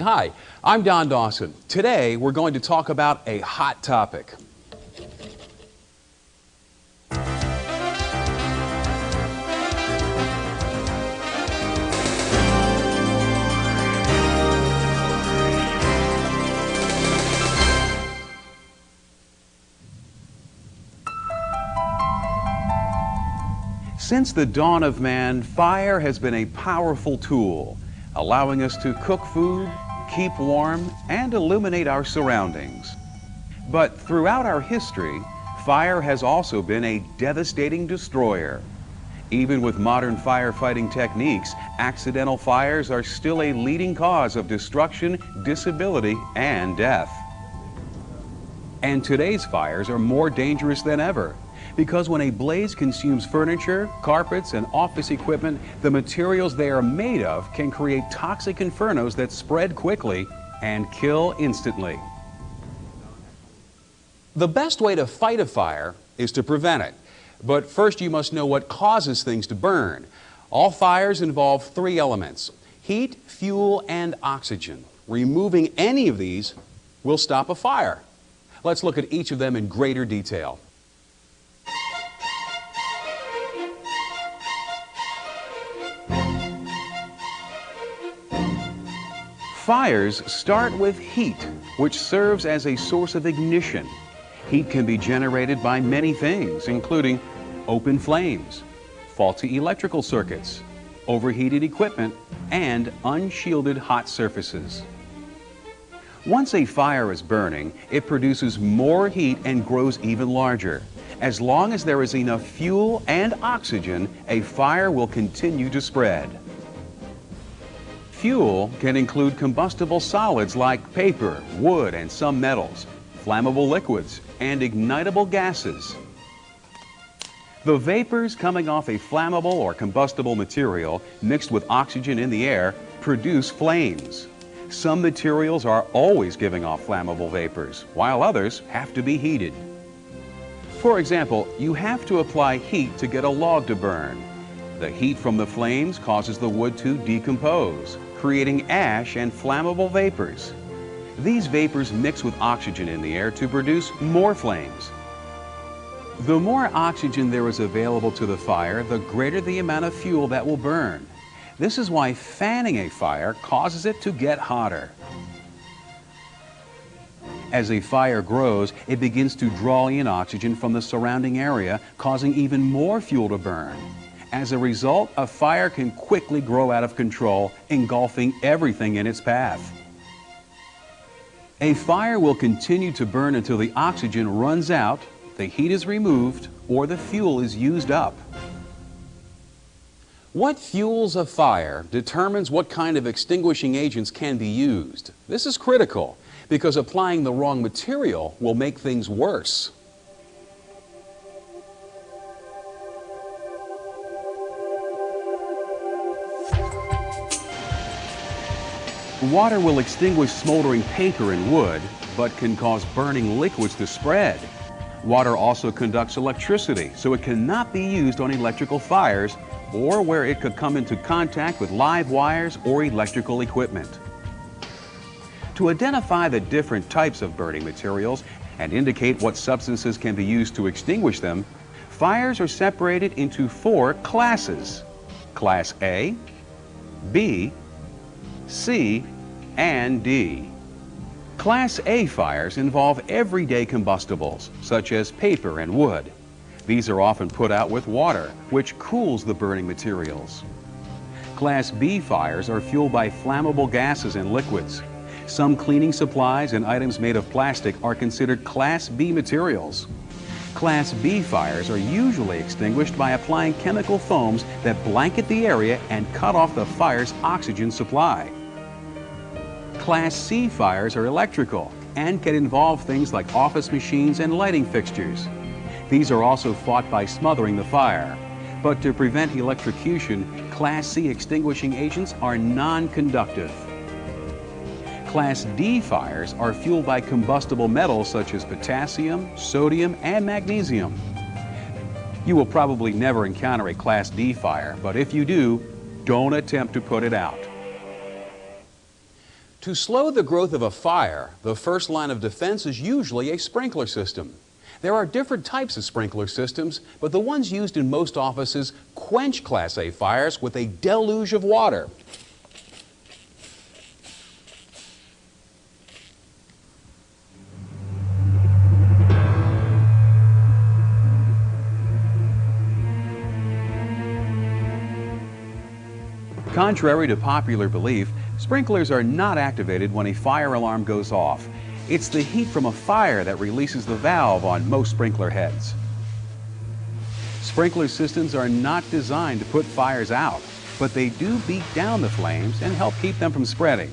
Hi, I'm Don Dawson. Today we're going to talk about a hot topic. Since the dawn of man, fire has been a powerful tool, allowing us to cook food, keep warm, and illuminate our surroundings. But throughout our history, fire has also been a devastating destroyer. Even with modern firefighting techniques, accidental fires are still a leading cause of destruction, disability, and death. And today's fires are more dangerous than ever, because when a blaze consumes furniture, carpets, and office equipment, the materials they are made of can create toxic infernos that spread quickly and kill instantly. The best way to fight a fire is to prevent it. But first you must know what causes things to burn. All fires involve three elements: heat, fuel, and oxygen. Removing any of these will stop a fire. Let's look at each of them in greater detail. Fires start with heat, which serves as a source of ignition. Heat can be generated by many things, including open flames, faulty electrical circuits, overheated equipment, and unshielded hot surfaces. Once a fire is burning, it produces more heat and grows even larger. As long as there is enough fuel and oxygen, a fire will continue to spread. Fuel can include combustible solids like paper, wood, and some metals, flammable liquids, and ignitable gases. The vapors coming off a flammable or combustible material mixed with oxygen in the air produce flames. Some materials are always giving off flammable vapors, while others have to be heated. For example, you have to apply heat to get a log to burn. The heat from the flames causes the wood to decompose, creating ash and flammable vapors. These vapors mix with oxygen in the air to produce more flames. The more oxygen there is available to the fire, the greater the amount of fuel that will burn. This is why fanning a fire causes it to get hotter. As a fire grows, it begins to draw in oxygen from the surrounding area, causing even more fuel to burn. As a result, a fire can quickly grow out of control, engulfing everything in its path. A fire will continue to burn until the oxygen runs out, the heat is removed, or the fuel is used up. What fuels a fire determines what kind of extinguishing agents can be used. This is critical because applying the wrong material will make things worse. Water will extinguish smoldering paper and wood, but can cause burning liquids to spread. Water also conducts electricity, so it cannot be used on electrical fires or where it could come into contact with live wires or electrical equipment. To identify the different types of burning materials and indicate what substances can be used to extinguish them, fires are separated into 4 classes: Class A, B, C, and D. Class A fires involve everyday combustibles, such as paper and wood. These are often put out with water, which cools the burning materials. Class B fires are fueled by flammable gases and liquids. Some cleaning supplies and items made of plastic are considered Class B materials. Class B fires are usually extinguished by applying chemical foams that blanket the area and cut off the fire's oxygen supply. Class C fires are electrical and can involve things like office machines and lighting fixtures. These are also fought by smothering the fire. But to prevent electrocution, Class C extinguishing agents are non-conductive. Class D fires are fueled by combustible metals such as potassium, sodium, and magnesium. You will probably never encounter a Class D fire, but if you do, don't attempt to put it out. To slow the growth of a fire, the first line of defense is usually a sprinkler system. There are different types of sprinkler systems, but the ones used in most offices quench Class A fires with a deluge of water. Contrary to popular belief, sprinklers are not activated when a fire alarm goes off. It's the heat from a fire that releases the valve on most sprinkler heads. Sprinkler systems are not designed to put fires out, but they do beat down the flames and help keep them from spreading.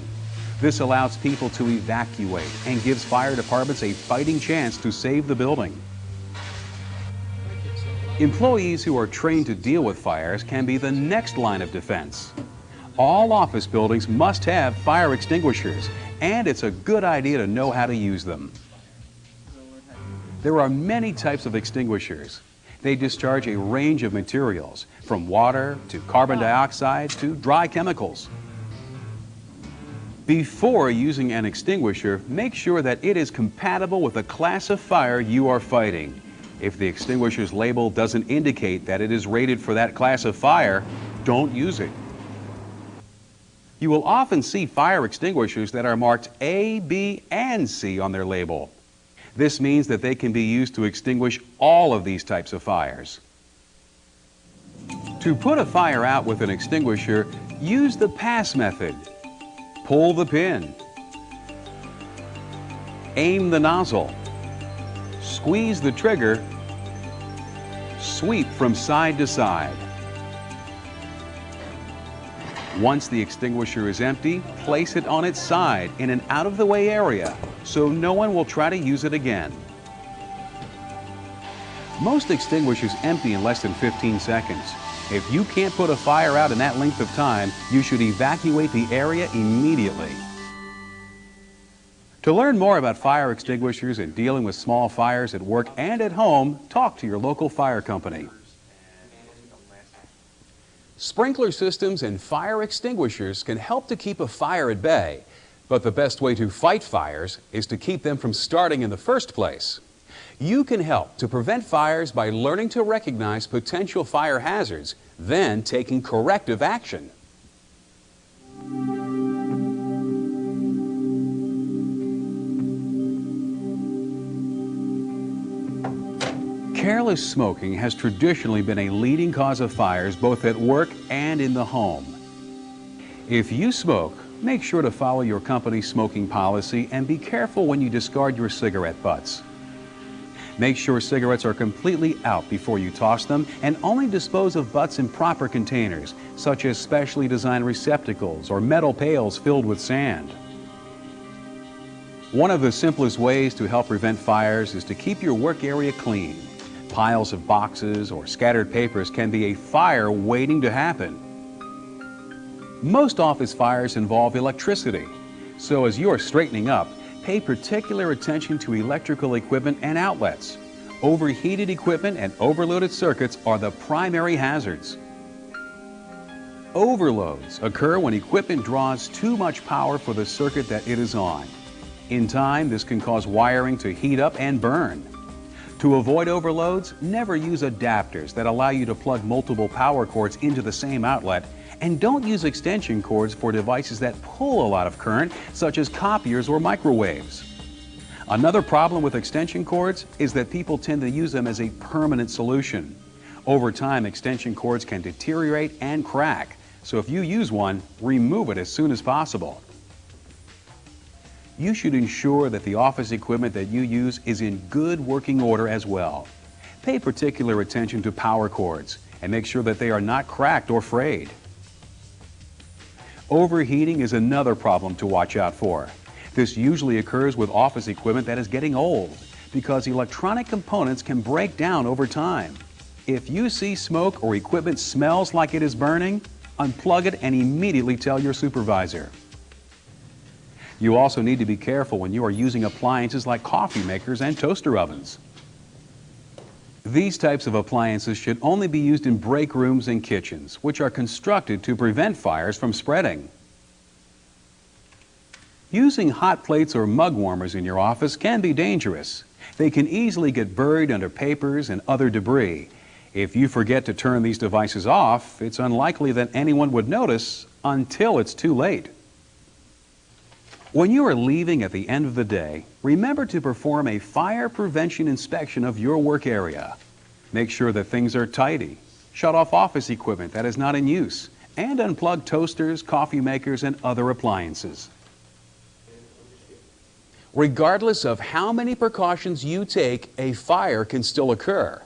This allows people to evacuate and gives fire departments a fighting chance to save the building. Employees who are trained to deal with fires can be the next line of defense. All office buildings must have fire extinguishers, and it's a good idea to know how to use them. There are many types of extinguishers. They discharge a range of materials, from water to carbon dioxide to dry chemicals. Before using an extinguisher, make sure that it is compatible with the class of fire you are fighting. If the extinguisher's label doesn't indicate that it is rated for that class of fire, don't use it. You will often see fire extinguishers that are marked A, B, and C on their label. This means that they can be used to extinguish all of these types of fires. To put a fire out with an extinguisher, use the pass method. Pull the pin. Aim the nozzle. Squeeze the trigger. Sweep from side to side. Once the extinguisher is empty, place it on its side in an out-of-the-way area so no one will try to use it again. Most extinguishers empty in less than 15 seconds. If you can't put a fire out in that length of time, you should evacuate the area immediately. To learn more about fire extinguishers and dealing with small fires at work and at home, talk to your local fire company. Sprinkler systems and fire extinguishers can help to keep a fire at bay, but the best way to fight fires is to keep them from starting in the first place. You can help to prevent fires by learning to recognize potential fire hazards, then taking corrective action. Careless smoking has traditionally been a leading cause of fires both at work and in the home. If you smoke, make sure to follow your company's smoking policy and be careful when you discard your cigarette butts. Make sure cigarettes are completely out before you toss them, and only dispose of butts in proper containers, such as specially designed receptacles or metal pails filled with sand. One of the simplest ways to help prevent fires is to keep your work area clean. Piles of boxes or scattered papers can be a fire waiting to happen. Most office fires involve electricity, so as you are straightening up, pay particular attention to electrical equipment and outlets. Overheated equipment and overloaded circuits are the primary hazards. Overloads occur when equipment draws too much power for the circuit that it is on. In time, this can cause wiring to heat up and burn. To avoid overloads, never use adapters that allow you to plug multiple power cords into the same outlet, and don't use extension cords for devices that pull a lot of current, such as copiers or microwaves. Another problem with extension cords is that people tend to use them as a permanent solution. Over time, extension cords can deteriorate and crack, so if you use one, remove it as soon as possible. You should ensure that the office equipment that you use is in good working order as well. Pay particular attention to power cords and make sure that they are not cracked or frayed. Overheating is another problem to watch out for. This usually occurs with office equipment that is getting old because electronic components can break down over time. If you see smoke or equipment smells like it is burning, unplug it and immediately tell your supervisor. You also need to be careful when you are using appliances like coffee makers and toaster ovens. These types of appliances should only be used in break rooms and kitchens, which are constructed to prevent fires from spreading. Using hot plates or mug warmers in your office can be dangerous. They can easily get buried under papers and other debris. If you forget to turn these devices off, it's unlikely that anyone would notice until it's too late. When you are leaving at the end of the day, remember to perform a fire prevention inspection of your work area. Make sure that things are tidy. Shut off office equipment that is not in use, and unplug toasters, coffee makers, and other appliances. Regardless of how many precautions you take, a fire can still occur.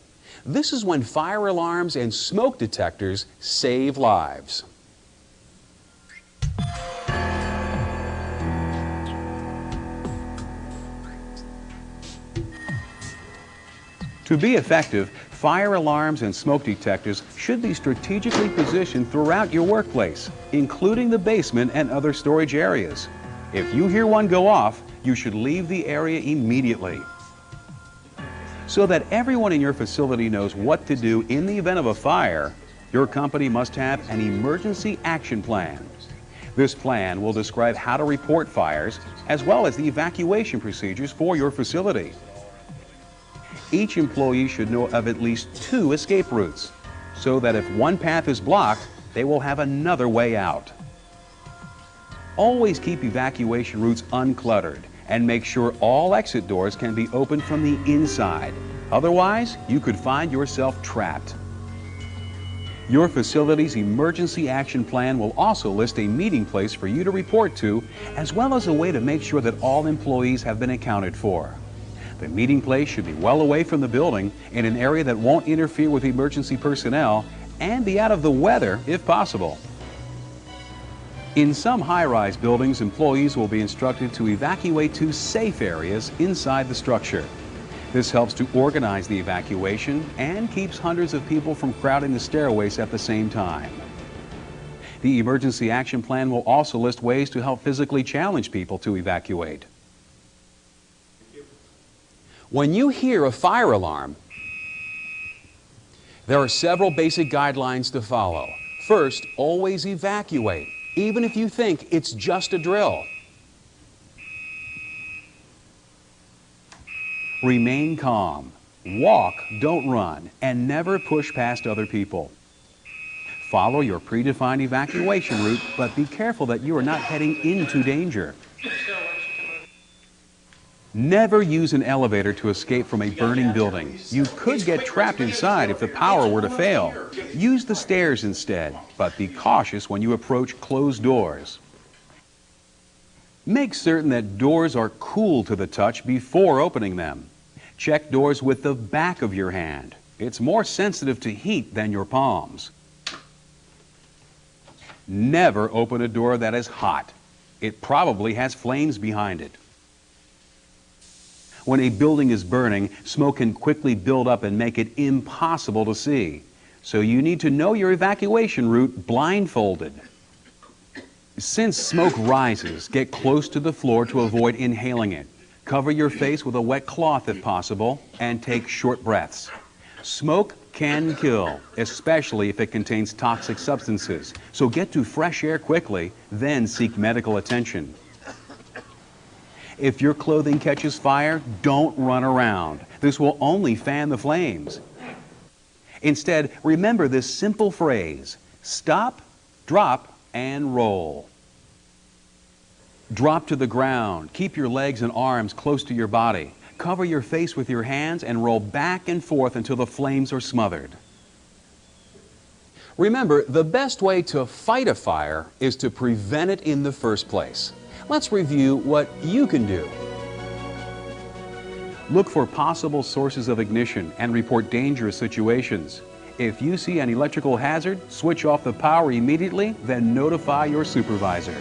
This is when fire alarms and smoke detectors save lives. To be effective, fire alarms and smoke detectors should be strategically positioned throughout your workplace, including the basement and other storage areas. If you hear one go off, you should leave the area immediately. So that everyone in your facility knows what to do in the event of a fire, your company must have an emergency action plan. This plan will describe how to report fires, as well as the evacuation procedures for your facility. Each employee should know of at least 2 escape routes, so that if one path is blocked, they will have another way out. Always keep evacuation routes uncluttered and make sure all exit doors can be opened from the inside. Otherwise, you could find yourself trapped. Your facility's emergency action plan will also list a meeting place for you to report to, as well as a way to make sure that all employees have been accounted for. The meeting place should be well away from the building, in an area that won't interfere with emergency personnel, and be out of the weather if possible. In some high-rise buildings, employees will be instructed to evacuate to safe areas inside the structure. This helps to organize the evacuation and keeps hundreds of people from crowding the stairways at the same time. The emergency action plan will also list ways to help physically challenged people to evacuate. When you hear a fire alarm, there are several basic guidelines to follow. First, always evacuate, even if you think it's just a drill. Remain calm. Walk, don't run, and never push past other people. Follow your predefined evacuation route, but be careful that you are not heading into danger. Never use an elevator to escape from a burning building. You could get trapped inside if the power were to fail. Use the stairs instead, but be cautious when you approach closed doors. Make certain that doors are cool to the touch before opening them. Check doors with the back of your hand. It's more sensitive to heat than your palms. Never open a door that is hot. It probably has flames behind it. When a building is burning, smoke can quickly build up and make it impossible to see. So you need to know your evacuation route blindfolded. Since smoke rises, get close to the floor to avoid inhaling it. Cover your face with a wet cloth if possible, and take short breaths. Smoke can kill, especially if it contains toxic substances. So get to fresh air quickly, then seek medical attention. If your clothing catches fire, don't run around. This will only fan the flames. Instead, remember this simple phrase: stop, drop, and roll. Drop to the ground. Keep your legs and arms close to your body. Cover your face with your hands and roll back and forth until the flames are smothered. Remember, the best way to fight a fire is to prevent it in the first place. Let's review what you can do. Look for possible sources of ignition and report dangerous situations. If you see an electrical hazard, switch off the power immediately, then notify your supervisor.